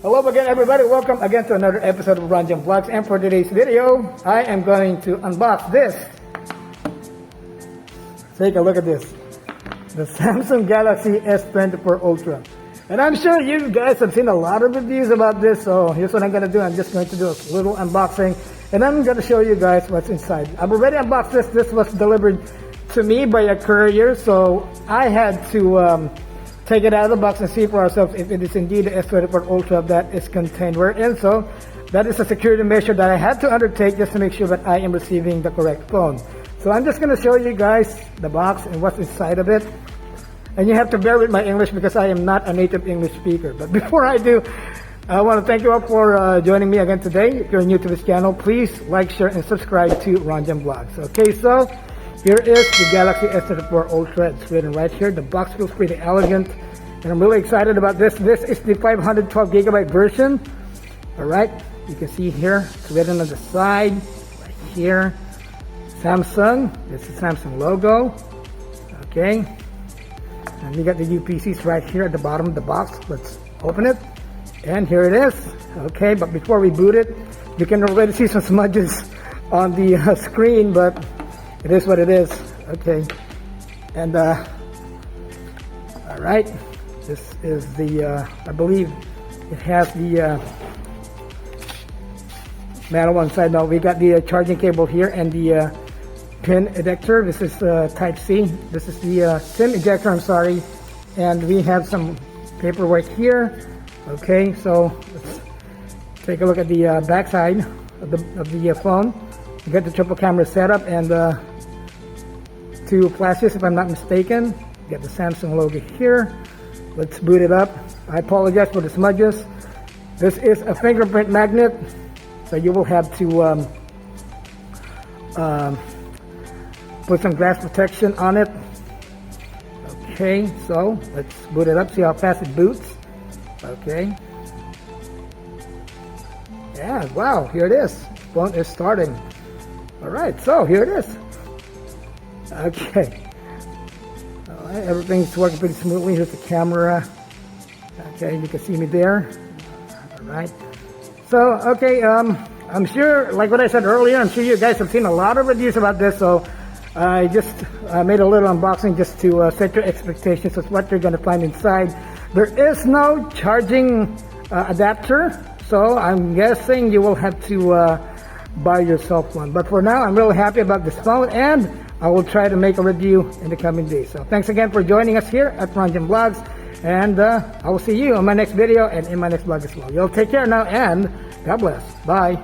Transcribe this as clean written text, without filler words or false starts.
Hello again everybody, welcome again to another episode of Ronjen Vlogs, and for today's video, I am going to unbox this. Take a look at this. The Samsung Galaxy S24 Ultra. And I'm sure you guys have seen a lot of reviews about this, so here's what I'm going to do. I'm just going to do a little unboxing, and I'm going to show you guys what's inside. I've already unboxed this. This was delivered to me by a courier, so I had to take it out of the box and see for ourselves if it is indeed the S24 Ultra that is contained wherein. So that is a security measure that I had to undertake just to make sure that I am receiving the correct phone. So I'm just going to show you guys the box and what's inside of it. And you have to bear with my English because I am not a native English speaker. But before I do, I want to thank you all for joining me again today. If you're new to this channel, please like, share, and subscribe to Ronjen Vlogs. Okay, so here is the Galaxy S24 Ultra. It's written right here. The box feels pretty elegant, and I'm really excited about this. This is the 512GB version. All right, you can see here, it's written on the side, right here, Samsung. This is Samsung logo. Okay, and you got the UPCs right here at the bottom of the box. Let's open it, and here it is. Okay, but before we boot it, you can already see some smudges on the screen, but it is what it is. Okay, and all right, this is the I believe it has the metal on side. Now we got the charging cable here and the pin ejector. This is type C. This is the SIM ejector, I'm sorry, and we have some paperwork here. Okay, so let's take a look at the back side of the phone. You got the triple camera setup and two flashes, if I'm not mistaken. You got the Samsung logo here. Let's boot it up. I apologize for the smudges. This is a fingerprint magnet, so you will have to put some glass protection on it. Okay, so let's boot it up, see how fast it boots. Okay. Yeah, wow, here it is. Phone is starting. Alright, so here it is. Okay. Alright, everything's working pretty smoothly. Here's the camera. Okay, you can see me there. Alright. So, okay, I'm sure, like what I said earlier, I'm sure you guys have seen a lot of reviews about this, so I just made a little unboxing just to set your expectations of what you're going to find inside. There is no charging adapter, so I'm guessing you will have to buy yourself one. But for now, I'm really happy about this phone, and I will try to make a review in the coming days. So thanks again for joining us here at Ronjen Vlogs, and I will see you on my next video and in my next vlog as well. You'll take care now, and God bless. Bye.